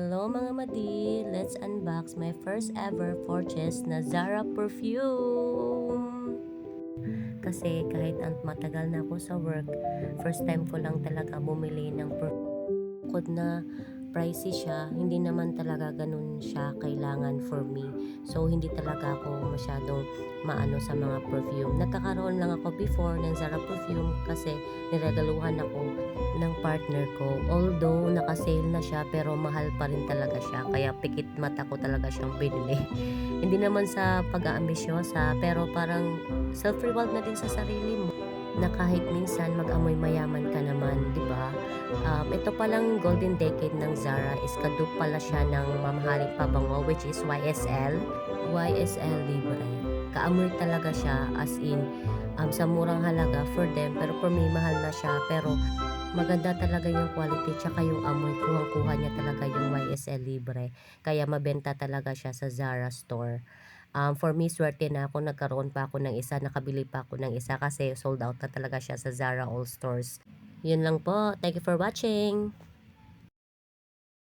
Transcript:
Hello mga madi! Let's unbox my first ever purchase na Zara perfume! Kasi kahit matagal na ako sa work, first time ko lang talaga bumili ng perfume. Bukod na pricey siya, hindi naman talaga ganun siya kailangan for me. So, hindi talaga ako masyadong maano sa mga perfume. Nagkakaroon lang ako before ng Zara perfume kasi niregaluhan ako ng partner ko. Although, naka-sale na siya pero mahal pa rin talaga siya. Kaya pikit mata ko talaga siyang binili. Hindi naman sa pag-aambisyosa pero parang self-reward na din sa sarili mo na kahit minsan mag-amoy mayaman ka naman, di ba? Ito palang golden decade ng Zara is kadupe pala siya ng mamahaling pabango which is YSL. YSL Libre. Kaamoy talaga siya as in sa murang halaga for them pero for me mahal na siya pero maganda talaga yung quality tsaka yung amoy kuhang-kuha niya talaga yung YSL Libre. Kaya mabenta talaga siya sa Zara store. For me, swerte na ako, nagkaroon pa ako ng isa, nakabili pa ako ng isa kasi sold out na talaga siya sa Zara All Stores. Yun lang po. Thank you for watching.